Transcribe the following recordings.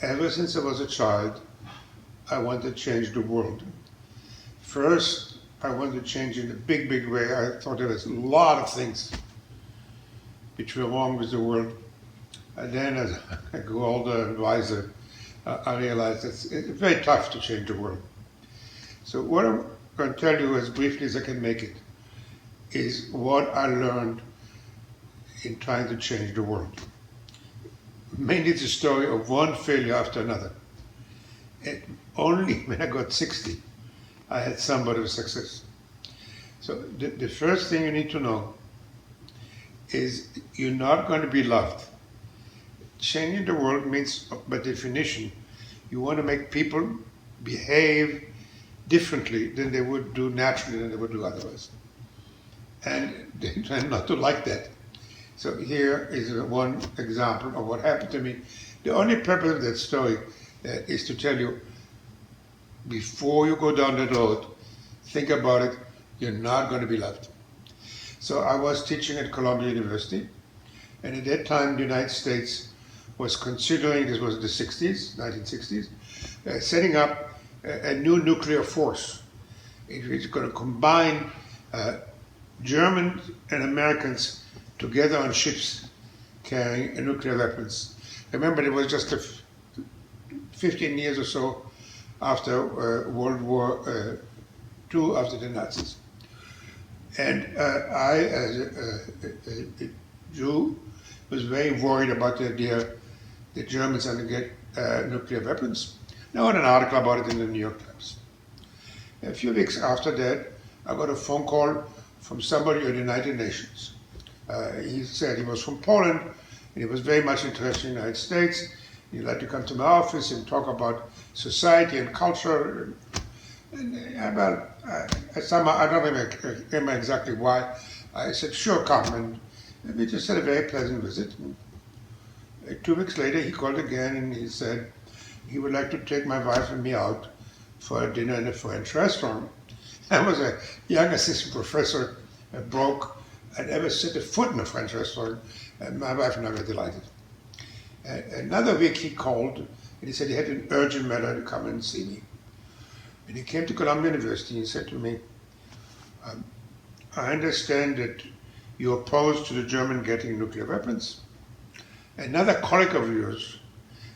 Ever since I was a child, I wanted to change the world. First, I wanted to change in a big, big way. I thought there was a lot of things which were wrong with the world. And then as I grew older and wiser, I realized it's very tough to change the world. So what I'm going to tell you as briefly as I can make it is what I learned in trying to change the world. Mainly it's a story of one failure after another. And only when I got 60, I had somewhat of success. So the first thing you need to know is you're not going to be loved. Changing the world means, by definition, you want to make people behave differently than they would do naturally, than they would do otherwise. And they tend not to like that. So here is one example of what happened to me. The only purpose of that story is to tell you, before you go down that road, think about it, you're not going to be loved. So I was teaching at Columbia University, and at that time the United States was considering, this was the 60s, 1960s, setting up a new nuclear force. It was going to combine Germans and Americans together on ships carrying nuclear weapons. Remember, it was just 15 years or so after World War II, after the Nazis. And I, as a Jew, was very worried about the idea that Germans are going to get nuclear weapons. I wrote an article about it in the New York Times. A few weeks after that, I got a phone call from somebody at the United Nations. He said he was from Poland, and he was very much interested in the United States. He'd like to come to my office and talk about society and culture. And well, I don't remember exactly why. I said, sure, come. And we just had a very pleasant visit. And 2 weeks later, he called again, and he said he would like to take my wife and me out for a dinner in a French restaurant. I was a young assistant professor, broke. I'd never set a foot in a French restaurant, and my wife and I were delighted. Another week he called, and he said he had an urgent matter to come and see me. And he came to Columbia University and said to me, I understand that you're opposed to the German getting nuclear weapons. Another colleague of yours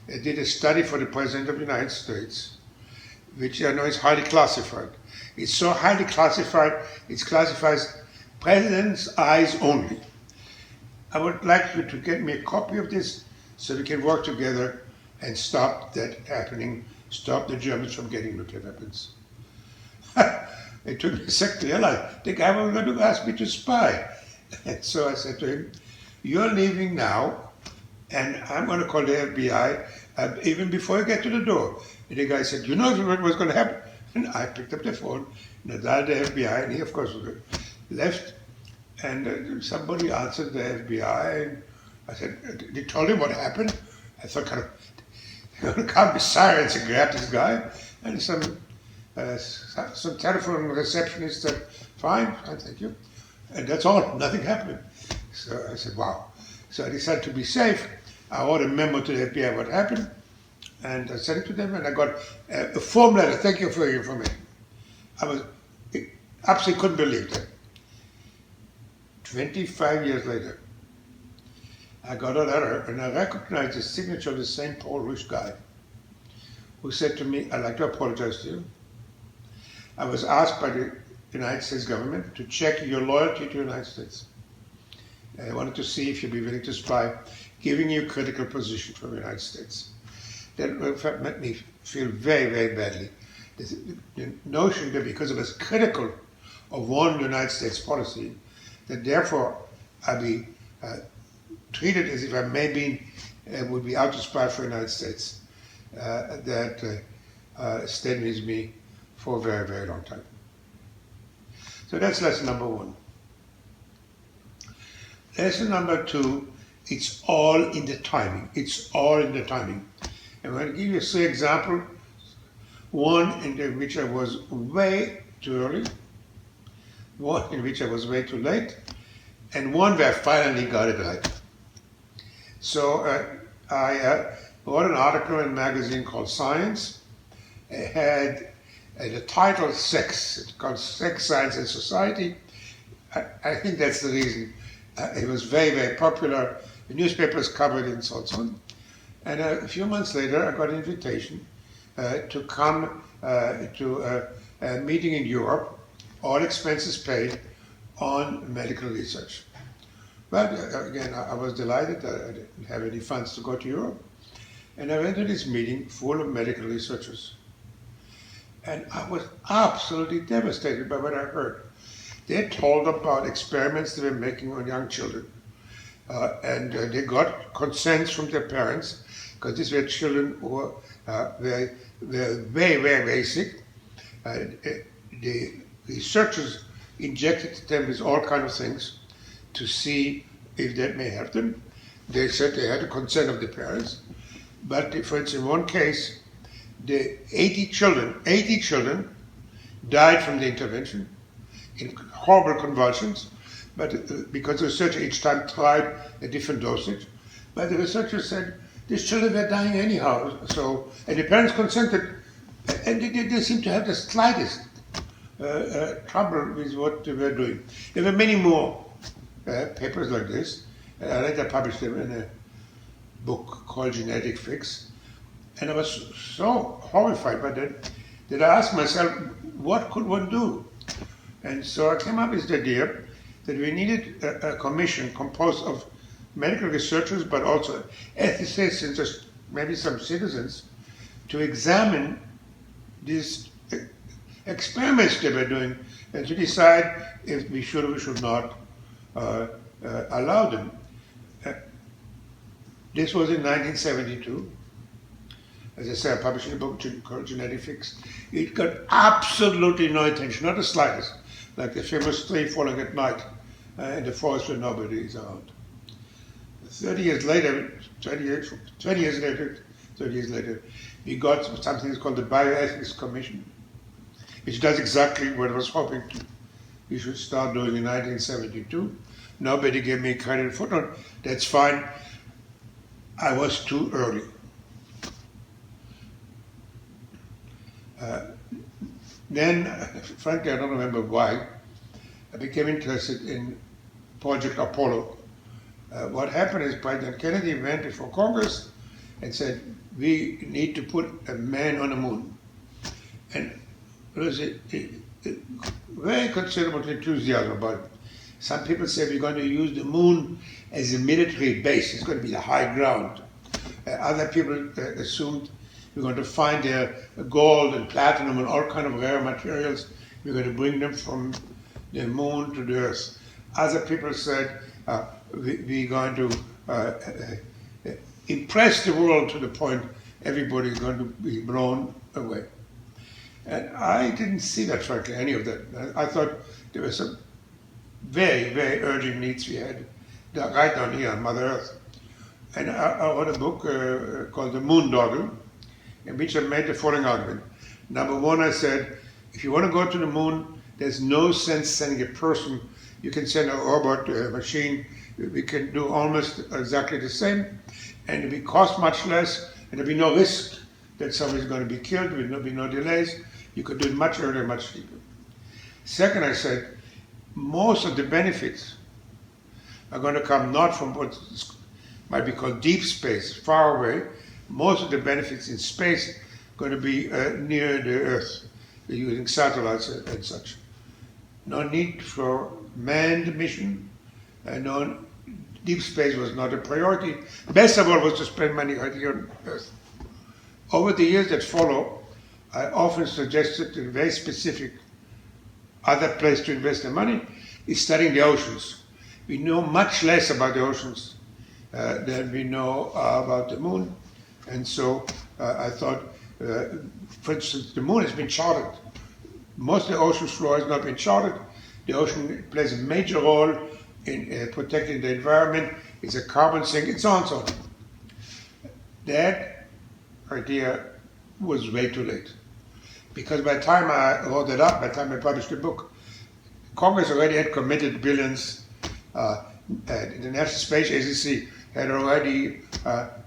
did a study for the President of the United States, which I know is highly classified. It's so highly classified, it classifies President's eyes only. I would like you to get me a copy of this so we can work together and stop that happening, stop the Germans from getting nuclear weapons. It took me a second to realize the guy was going to ask me to spy. And so I said to him, you're leaving now, and I'm going to call the FBI even before you get to the door. And the guy said, you know what was going to happen? And I picked up the phone and I dialed the FBI, and he, of course, left. And somebody answered the FBI, and I said, they told him what happened? I thought, there can't be sirens, and grabbed this guy. And some telephone receptionist said, fine, thank you. And that's all, nothing happened. So I said, wow. So I decided to be safe. I wrote a memo to the FBI what happened, and I sent it to them, and I got a form letter, thank you for your information. I absolutely couldn't believe that. 25 years later, I got a letter, and I recognized the signature of the same Paul Rich guy, who said to me, I'd like to apologize to you. I was asked by the United States government to check your loyalty to the United States. I wanted to see if you'd be willing to spy, giving you a critical position from the United States. That in fact made me feel very, very badly. The notion that because I was critical of one United States policy, that therefore I'd be treated as if I would be out to spy for the United States. That stayed with me for a very, very long time. So that's lesson number one. Lesson number two, it's all in the timing. It's all in the timing. And I'm going to give you 3 examples. One in which I was way too early, one in which I was way too late, and one where I finally got it right. So I wrote an article in a magazine called Science. It had the title Sex. It's called Sex, Science and Society. I think that's the reason. It was very, very popular. The newspapers covered it and so on. And a few months later, I got an invitation to come to a meeting in Europe, all expenses paid, on medical research. But again, I was delighted. I didn't have any funds to go to Europe. And I went to this meeting full of medical researchers. And I was absolutely devastated by what I heard. They told about experiments they were making on young children. And they got consent from their parents, because these were children who were very, very sick. The researchers injected them with all kinds of things to see if that may help them. They said they had the consent of the parents. But for instance, in one case, the 80 children died from the intervention in horrible convulsions, but because the researcher each time tried a different dosage. But the researcher said these children were dying anyhow, and the parents consented, and they seemed to have the slightest trouble with what they were doing. There were many more papers like this. I later published them in a book called Genetic Fix. And I was so horrified by that that I asked myself, what could one do? And so I came up with the idea that we needed a commission composed of medical researchers, but also ethicists and just maybe some citizens, to examine these experiments they were doing and to decide if we should or we should not allow them. This was in 1972. As I say, I published a book called Genetic Fix. It got absolutely no attention, not the slightest, like the famous tree falling at night in the forest where nobody is around. 30 years later, we got something that's called the Bioethics Commission, which does exactly what I was hoping we should start doing in 1972. Nobody gave me credit for it. That's fine. I was too early. Then, frankly, I don't remember why, I became interested in Project Apollo. What happened is President Kennedy went before Congress and said, we need to put a man on the moon. And there was a very considerable enthusiasm about it. Some people say we're going to use the moon as a military base. It's going to be the high ground. Other people assumed we're going to find there gold and platinum and all kinds of rare materials. We're going to bring them from the moon to the earth. Other people said we're going to impress the world to the point everybody's going to be blown away. And I didn't see that, frankly, any of that. I thought there were some very, very urgent needs we had right down here on Mother Earth. And I wrote a book called The Moondoggle, in which I made the following argument. Number one, I said, if you want to go to the moon, there's no sense sending a person. You can send a robot, a machine. We can do almost exactly the same, and it will cost much less, and there'll be no risk that somebody's going to be killed. There'll be no delays. You could do it much earlier, much cheaper. Second, I said, most of the benefits are going to come not from what might be called deep space, far away. Most of the benefits in space are going to be near the Earth, using satellites and such. No need for manned mission, no, deep space was not a priority. Best of all was to spend money right here on Earth. Over the years that follow, I often suggested a very specific other place to invest the money is studying the oceans. We know much less about the oceans than we know about the moon. And so I thought, for instance, the moon has been charted. Most of the ocean floor has not been charted. The ocean plays a major role in protecting the environment. It's a carbon sink, and so on and so on. That idea was way too late. Because by the time I wrote it up, by the time I published the book, Congress already had committed billions. The National Space Agency had already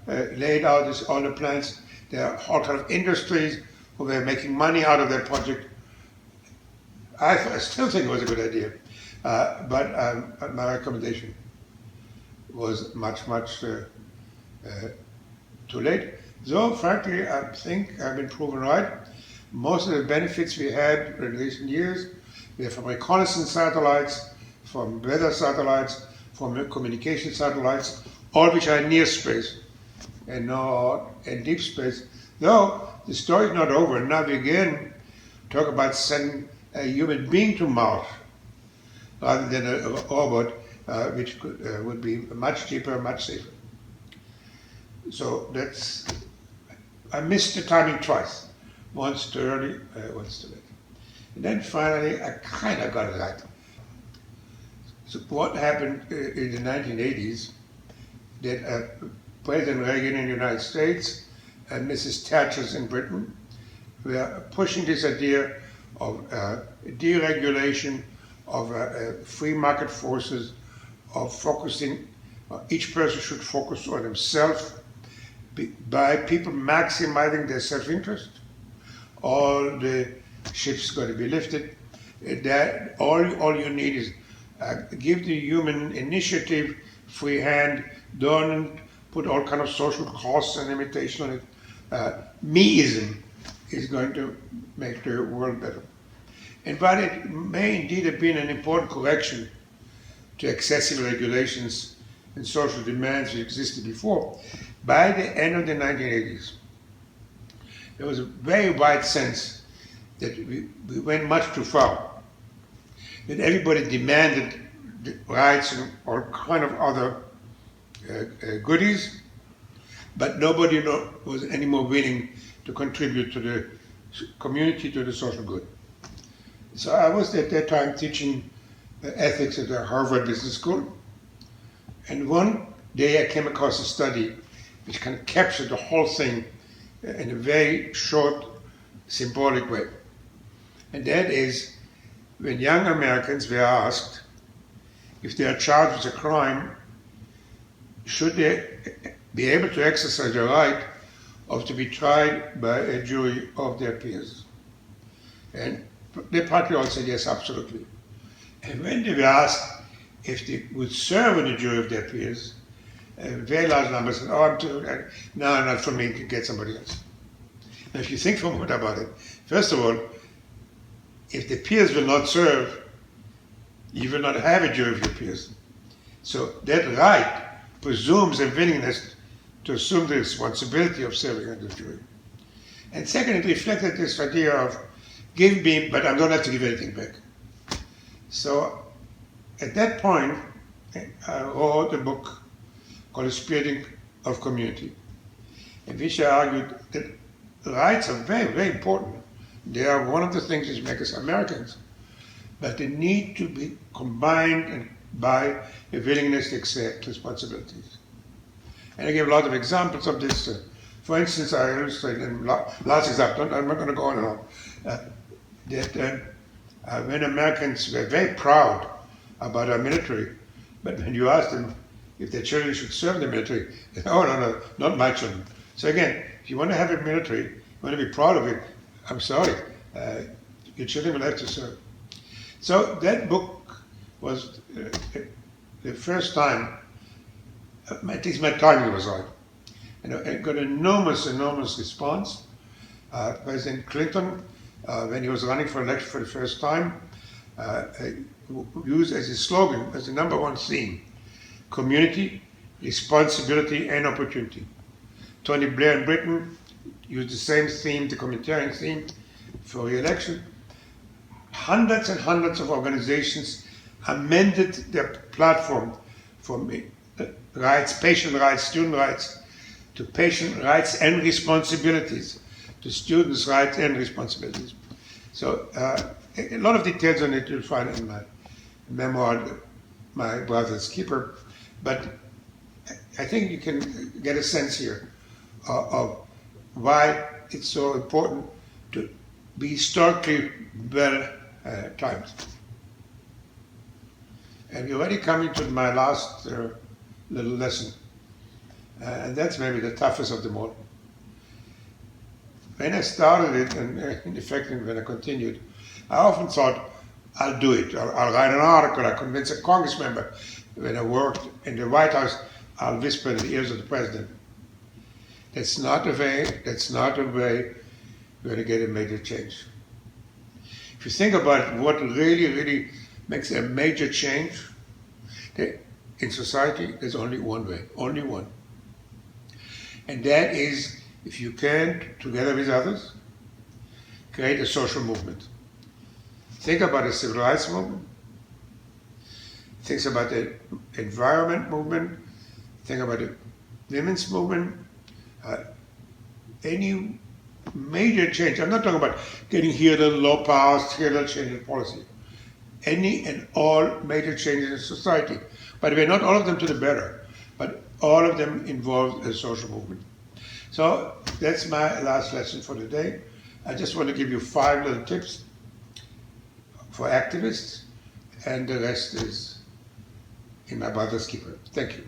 laid out all the plans. There are all kind of industries who were making money out of that project. I still think it was a good idea, but my recommendation was much too late. Though, frankly, I think I've been proven right. Most of the benefits we had in recent years, we have from reconnaissance satellites, from weather satellites, from communication satellites, all which are near space and not in deep space. Though the story is not over. Now we again talk about sending a human being to Mars rather than an orbit, which would be much cheaper, much safer. So I missed the timing twice. Once too early, once too late. And then finally, I kind of got it right. So what happened in the 1980s, that President Reagan in the United States and Mrs. Thatcher in Britain were pushing this idea of deregulation, of free market forces, of focusing, each person should focus on himself, by people maximizing their self-interest. All the ships got to be lifted. That all you need is give the human initiative free hand, don't put all kind of social costs and limitation on it. Meism is going to make the world better. And while it may indeed have been an important correction to excessive regulations and social demands that existed before, by the end of the 1980s, there was a very wide sense that we went much too far, that everybody demanded the rights and all kind of other goodies, but nobody was any more willing to contribute to the community, to the social good. So I was at that time teaching ethics at the Harvard Business School, and one day I came across a study which kind of captured the whole thing in a very short, symbolic way. And that is, when young Americans were asked if they are charged with a crime, should they be able to exercise the right of to be tried by a jury of their peers? And they partly all said yes, absolutely. And when they were asked if they would serve on the jury of their peers, a very large number said, oh, no, not for me, to get somebody else. Now, if you think for a moment about it, first of all, if the peers will not serve, you will not have a jury of your peers. So that right presumes a willingness to assume the responsibility of serving on the jury. And second, it reflected this idea of give me, but I don't have to give anything back. So at that point, I wrote a book called The Spirit of Community, in which I argued that rights are very, very important. They are one of the things that make us Americans, but they need to be combined by a willingness to accept responsibilities. And I gave a lot of examples of this. For instance, I illustrated in last example, I'm not going to go on and on, that when Americans were very proud about our military, but when you ask them if their children should serve in the military, they say, oh, no, not my children. So again, if you want to have a military, you want to be proud of it, I'm sorry, your children will have to serve. So that book was the first time, at least my timing was right. And it got enormous response. President Clinton, when he was running for election for the first time, used as his slogan, as the number one theme, community, responsibility, and opportunity. Tony Blair in Britain used the same theme, the communitarian theme, for re-election. Hundreds and hundreds of organizations amended their platform from rights, patient rights, student rights, to patient rights and responsibilities, to students' rights and responsibilities. So a lot of details on it you'll find in my memoir, My Brother's Keeper, but I think you can get a sense here of why it's so important to be historically well timed. And we're already coming to my last little lesson. And that's maybe the toughest of them all. When I started it, and in effect when I continued, I often thought, I'll do it. I'll write an article, I'll convince a Congress member. When I worked in the White House, I'll whisper in the ears of the president. That's not a way we're going to get a major change. If you think about it, what really makes a major change in society, there's only one way, only one. And that is, if you can, together with others, create a social movement. Think about the civil rights movement, think about the environment movement, think about the women's movement, any major change. I'm not talking about getting here a law passed, here a change in policy. Any and all major changes in society. By the way, not all of them to the better, but all of them involve a social movement. So that's my last lesson for the day. I just want to give you 5 little tips for activists, and the rest is in my brother's keeper. Thank you.